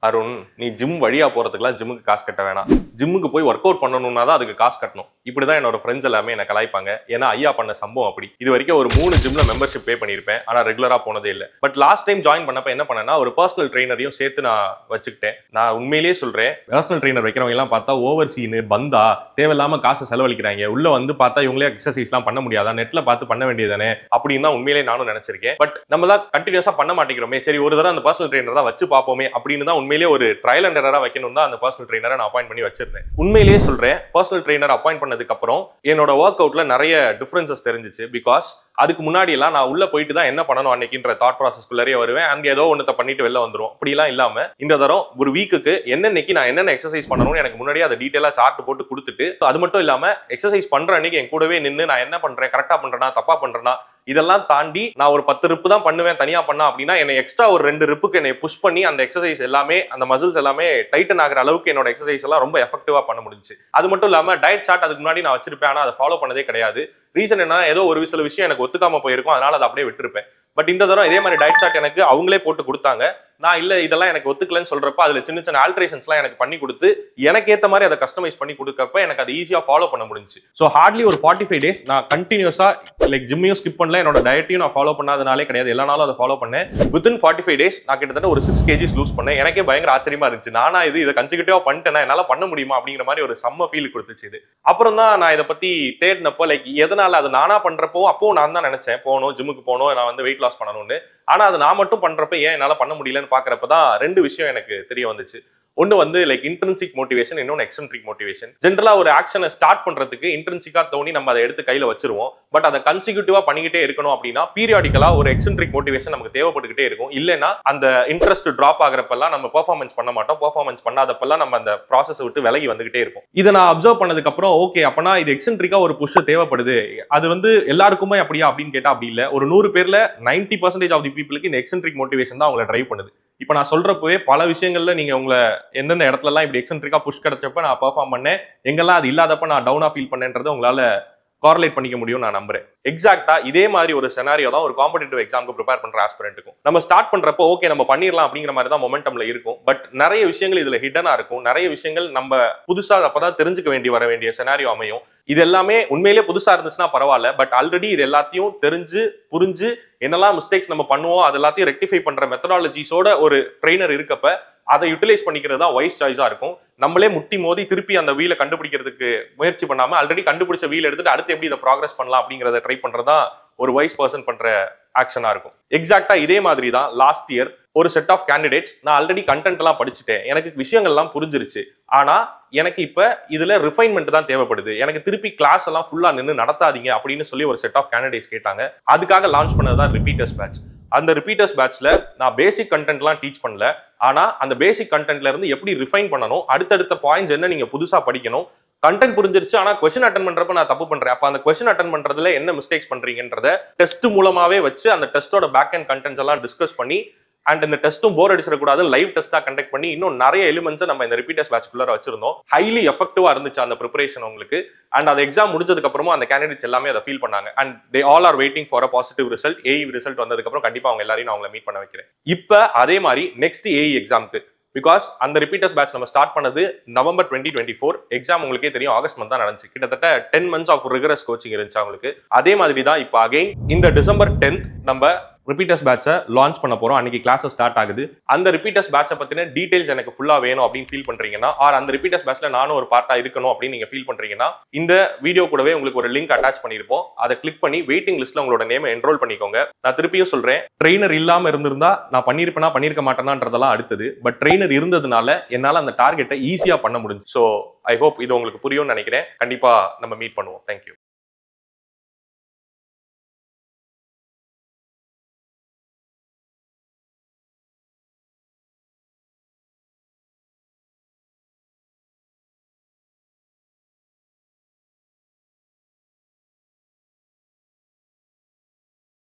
அருண், நீ ஜிம் வழியா போறதுக்குலாம் ஜிம்முக்கு காசு கட்ட வேணாம். ஜிம்முக்கு போய் ஒர்க் அவுட் பண்ணணும்னா தான் அதுக்கு காசு கட்டணும். இப்படிதான் என்னோட ஃப்ரெண்ட்ஸ் எல்லாமே என்ன கலாய்ப்பாங்க. ஏன்னா ஐயா பண்ண சம்பவம் அப்படி. இது வரைக்கும் ஒரு 3 ஜிம்ல மெம்பர்ஷிப் பே பண்ணியிருப்பேன். ஆனா ரெகுலரா போனதே இல்லை. பட் லாஸ்ட் டைம் ஜாயின் பண்ணப்ப என்ன பண்ணேன்னா ஒரு பர்சனல் ட்ரெயினரையும் சேர்த்து நான் வச்சுக்கிட்டேன். நான் உண்மையிலேயே சொல்றேன், பர்சனல் ட்ரெயினர் வைக்கிறவங்க எல்லாம் பார்த்தா ஓவர் சீனு பந்தா தேவையில்லாம காசு செலவழிக்கிறாங்க. உள்ள வந்து பார்த்தா இவங்களே எக்ஸசைஸ் எல்லாம் பண்ண முடியாதா, நெட்ல பார்த்து பண்ண வேண்டியதானே அப்படின்னு தான் உண்மையிலேயே நானும் நினைச்சிருக்கேன். பட் நம்ம தான் கண்டினியூஸா பண்ண மாட்டேங்கிறோமே, சரி ஒரு தடவை அந்த பர்சனல் ட்ரெயினர் தான் வச்சு பார்ப்போமே அப்படின்னு தான் உண்மையிலேயே ஒரு ட்ரையல் அண்ட் எரரா வைக்கணும் தான் அந்த பர்சனல் ட்ரெயினரை நான் அப்பாயிண்ட் பண்ணி வச்சிருந்தேன். உண்மையிலேயே சொல்றேன், பர்சனல் ட்ரெயினர் அப்பாயிண்ட் பண்ணதுக்கு அப்புறம் என்னோட ஒர்க் அவுட்ல நிறைய டிஃபரன்சஸ் தெரிஞ்சிச்சு. பிகாஸ் அதுக்கு முன்னாடி எல்லாம் நான் உள்ள போயிட்டு தான் என்ன பண்ணணும் அன்னைக்குன்ற தாட் ப்ராசஸ்க்குள்ளே வருவேன். அங்க ஏதோ ஒன்னத்தை பண்ணிட்டு வெளில வந்துரும். அப்படிலாம் இல்லாம இந்த தரம் ஒரு வீக்குக்கு என்னன்னைக்கு நான் என்னென்ன எக்ஸசைஸ் பண்ணணும்னு எனக்கு முன்னாடியே அதை டீட்டெயிலா சார்ட் போட்டு கொடுத்துட்டு, அது மட்டும் இல்லாம எக்ஸசைஸ் பண்ற அன்னைக்கு என் கூடவே நின்று நான் என்ன பண்றேன், கரெக்டா பண்றேனா தப்பா பண்றேனா இதெல்லாம் தாண்டி நான் ஒரு 10 ரிப்பு தான் பண்ணுவேன் தனியா பண்ணா அப்படின்னா என்னை எக்ஸ்ட்ரா ஒரு 2 ரிப்புக்கு என்னை புஷ் பண்ணி அந்த எக்ஸசைஸ் எல்லாமே அந்த மசில்ஸ் எல்லாமே டைட்டன் ஆகிற அளவுக்கு என்னோட எக்ஸசைஸ் எல்லாம் ரொம்ப எஃபெக்டிவா பண்ண முடிஞ்சு. அது மட்டும் இல்லாம டயட் சார்ட் அதுக்கு முன்னாடி நான் வச்சிருப்பேன், ஆனா அதை ஃபாலோ பண்ணதே கிடையாது. ரீசன் என்ன, ஏதோ ஒரு சில விஷயம் எனக்கு ஒத்துக்காம போயிருக்கும், அதனால அதை அப்படியே விட்டுருப்பேன். பட் இந்த தடவை இதே மாதிரி டயட் சார்ட் எனக்கு அவங்களே போட்டு கொடுத்தாங்க. நான் இல்ல இதெல்லாம் எனக்கு ஒத்துக்கலன்னு சொல்றப்ப அதுல சின்ன சின்ன ஆல்ட்ரேஷன்ஸ்லாம் எனக்கு பண்ணி கொடுத்து எனக்கு ஏத்த மாதிரி அதை கஸ்டமைஸ் பண்ணி கொடுக்கப்ப எனக்கு அதை ஈஸியா ஃபாலோ பண்ண முடிஞ்சு. ஸோ ஹார்ட்லி ஒரு 45 days நான் கண்டினியூஸா லைக் ஜிம்மையும் ஸ்கிப் பண்ணல, என்னோட டயட்டையும் நான் ஃபாலோ பண்ணாதனாலே கிடையாது, எல்லா நாளும் அதை ஃபாலோ பண்ணேன். வித்தின் 45 days நான் கிட்டத்தட்ட ஒரு 6 kgs லூஸ் பண்ணேன். எனக்கே பயங்கர ஆச்சரியமா இருந்துச்சு. நானா இதை கன்சிக்யூட்டிவா பண்ணிட்டேன்னா என்னால பண்ண முடியுமா அப்படிங்கிற மாதிரி ஒரு செம்ம ஃபீல் கொடுத்துச்சு. இது அப்புறம் தான் நான் இதை பத்தி தேடினப்போ லைக் எதனால அது நானா பண்றப்போ அப்போ நான் தான் நினைச்சேன் போகணும் ஜிம்முக்கு போகணும், நான் வந்து வெயிட் லாஸ் பண்ணணும்னு. ஆனா அது நான் மட்டும் பண்றப்ப ஏன் என்னால பண்ண முடியலன்னு பாக்குறப்பதான் 2 விஷயம் எனக்கு தெரிய வந்துச்சு. ஒன்னு வந்து லைக் இன்ட்ரின்சிக் மோட்டிவேஷன், இன்னொன்னு எக்ஸ்ட்ரின்சிக் மோட்டிவேஷன். ஜென்ரலா ஒரு ஆக்ஷனை ஸ்டார்ட் பண்றதுக்கு இன்ட்ரின்சிக்கா தோணி நம்ம அதை எடுத்து கையில வச்சிருவோம். பட் அதை கன்சிக்யூட்டிவா பண்ணிக்கிட்டே இருக்கணும் அப்படின்னா பீரியாடிக்கலா ஒரு எக்ஸ்ட்ரின்சிக் மோட்டிவேஷன் நமக்கு தேவைப்பட்டுக்கிட்டே இருக்கும். இல்லைன்னா அந்த இன்ட்ரெஸ்ட் டிராப் ஆகிறப்பெல்லாம் நம்ம பெர்ஃபார்மன்ஸ் பண்ண மாட்டோம். பெர்ஃபார்மன்ஸ் பண்ணாதப்பெல்லாம் நம்ம அந்த ப்ராசஸ் விட்டு விலகி வந்துகிட்டே இருக்கும். இதை நான் அப்சர்வ் பண்ணதுக்கு அப்புறம் ஓகே அப்பனா இது எக்ஸ்ட்ரின்சிக்கா ஒரு புஷ் தேவைப்படுது. அது வந்து எல்லாருக்குமே அப்படியா அப்படின்னு கேட்டா அப்படி இல்ல. ஒரு 100 பேர்ல 90% ஆஃப் தி பீப்புளுக்கு இந்த எக்ஸ்ட்ரின்சிக் மோட்டிவேஷன் தான் அவங்களை டிரைவ் பண்ணுது. இப்ப நான் சொல்றப்பவே பல விஷயங்கள்ல நீங்க உங்களை எந்தெந்த இடத்துல எல்லாம் இப்படி எக்ஸென்ட்ரிக்கா புஷ் கிடைச்சப்ப நான் பெர்ஃபார்ம் பண்ணேன், எங்கெல்லாம் அது இல்லாதப்ப நான் டவுனா ஃபீல் பண்ணேன்றதை உங்களால கார்லேட் பண்ணிக்க முடியும் நான் நம்புறேன். எக்ஸாக்டா இதே மாதிரி ஒரு செனாரியோ தான் ஒரு காம்படிட்டிவ் எக்ஸாமுக்கு ப்ரிப்பேர் பண்ற ஆஸ்பிரண்ட்டுக்கும். நம்ம ஸ்டார்ட் பண்றப்போ ஓகே நம்ம பண்ணிடலாம் அப்படிங்கிற மாதிரி தான் மொமெண்டம்ல இருக்கும். பட் நிறைய விஷயங்கள் இதுல ஹிடனா இருக்கும். நிறைய விஷயங்கள் நம்ம புதுசா அப்பதான் தெரிஞ்சுக்க வர வேண்டிய செனாரியோ அமையும். இது எல்லாமே உண்மையிலேயே புதுசா இருந்துச்சுன்னா பரவாயில்ல. பட் ஆல்ரெடி இது எல்லாத்தையும் தெரிஞ்சு புரிஞ்சு என்னெல்லாம் மிஸ்டேக்ஸ் நம்ம பண்ணுவோம் அது எல்லாத்தையும் ரெக்டிஃபை பண்ற மெத்தடாலஜிஸோட ஒரு ட்ரெயினர் இருக்கப்ப அதை யூட்டிலைஸ் பண்ணிக்கிறது தான் வைஸ் சாய்ஸா இருக்கும். நம்மளே முட்டி மோதி திருப்பி அந்த வீலை கண்டுபிடிக்கிறதுக்கு முயற்சி பண்ணாம ஆல்ரெடி கண்டுபிடிச்ச வீல் எடுத்துட்டு அடுத்து எப்படி இதை ப்ராக்ரஸ் பண்ணலாம் அப்படிங்கறத ட்ரை பண்றதா ஒரு வைஸ் பர்சன் பண்ற ஆக்ஷனா இருக்கும். எக்ஸாக்டா இதே மாதிரி தான் லாஸ்ட் இயர் ஒரு செட் ஆஃப் கேண்டிடேட்ஸ் நான் ஆல்ரெடி கண்டென்ட் எல்லாம் படிச்சுட்டேன், எனக்கு விஷயங்கள்லாம் புரிஞ்சிருச்சு. ஆனா எனக்கு இப்ப இதுல ரிஃபைன்மெண்ட் தான் தேவைப்படுது, எனக்கு திருப்பி கிளாஸ் எல்லாம் ஃபுல்லா நின்று நடத்தாதீங்க அப்படின்னு சொல்லி ஒரு செட் ஆஃப் கேண்டிடேட்ஸ் கேட்டாங்க. அதுக்காக லான்ச் பண்ணதுதான் ரிப்பீட்டர்ஸ் பேட்ச். அந்த ரிப்பீட்டர்ஸ் பேட்ச்ல நான் பேசிக் கண்டென்ட்லாம் டீச் பண்ணல, ஆனா அந்த பேசிக் கண்டென்ட்ல இருந்து எப்படி ரிஃபைன் பண்ணணும், அடுத்தடுத்த பாயிண்ட்ஸ் என்ன நீங்க புதுசா படிக்கணும், கண்டென்ட் புரிஞ்சிருச்சு ஆனா கொஸ்டின் அட்டன் பண்றப்ப நான் தப்பு பண்றேன், அப்ப அந்த கொஸ்டின் அட்டன் பண்றதுல என்ன மிஸ்டேக்ஸ் பண்றீங்கன்றத டெஸ்ட் மூலமாவே வச்சு அந்த டெஸ்டோட பேக் அண்ட் கண்டென்ட்ஸ் எல்லாம் டிஸ்கஸ் பண்ணி அண்ட் இந்த டெஸ்ட்டும் போர் அடிச்சிடக்கூடாது லைவ் டெஸ்டா கண்டக்ட் பண்ணி இன்னும் நிறைய எலிமெண்ட்ஸ் நம்ம இந்த ரிப்பீட்டர்ஸ் பேட்ச்குள்ள வச்சிருந்தோம். ஹைலி எஃபெக்டிவா இருந்துச்சு அந்த ப்ரிப்பரேஷன் உங்களுக்கு. அண்ட் அந்த எக்ஸாம் முடிஞ்சதுக்கு அப்புறமா அந்த கேண்டிடேட்ஸ் எல்லாமே அதை ஃபீல் பண்ணாங்க. And they all are waiting for a positive result. AE result வந்ததுக்கு அப்புறம் கண்டிப்பா அவங்க எல்லாரையும் நான் அவங்களை மீட் பண்ண வைக்கிறேன். இப்ப அதே மாதிரி நெக்ஸ்ட் ஏஇ எக்ஸாமுக்கு பிகாஸ் அந்த ரிப்பீட்டர்ஸ் பேட்ச் நம்ம ஸ்டார்ட் பண்ணது November 2024. எக்ஸாம் உங்களுக்கே தெரியும் ஆகஸ்ட் மந்த் தான் நடந்துச்சு. கிட்டத்தட்ட 10 months ஆஃப் ரிகரஸ் கோச்சிங் இருந்துச்சு அவங்களுக்கு. அதே மாதிரி தான் இப்போ அகைன் இந்த December 10th நம்ம ரிப்பீட்டர்ஸ் பேட்சை லான்ச் பண்ண போறோம். அன்னைக்கு கிளாஸஸ் ஸ்டார்ட் ஆகுது. அந்த ரிப்பீட்டர்ஸ் பேட்சை பத்தின டீடைல்ஸ் எனக்கு ஃபுல்லா வேணும் அப்படின்னு ஃபீல் பண்றீங்கன்னா ஆர் அந்த ரிப்பீட்டர்ஸ் பேட்ச்ல நானும் ஒரு பார்ட்டா இருக்கணும் அப்படின்னு நீங்க ஃபீல் பண்றீங்கன்னா இந்த வீடியோ கூடவே உங்களுக்கு ஒரு லிங்க் அட்டாச் பண்ணிருப்போம். அதை கிளிக் பண்ணி வெயிட்டிங் லிஸ்ட்ல உங்களோட நேமை என்ரோல் பண்ணிக்கோங்க. நான் திருப்பியும் சொல்றேன், ட்ரெயினர் இல்லாம இருந்திருந்தா நான் பண்ணிருப்பேனா பண்ணிருக்க மாட்டேனான்றதெல்லாம் அடுத்தது. பட் ட்ரெயினர் இருந்ததுனால என்னால அந்த டார்கெட்டை ஈஸியா பண்ண முடிஞ்சு. ஸோ ஐ ஹோப் இது உங்களுக்கு புரியும்னு நினைக்கிறேன். கண்டிப்பா நம்ம மீட் பண்ணுவோம். தேங்க்யூ.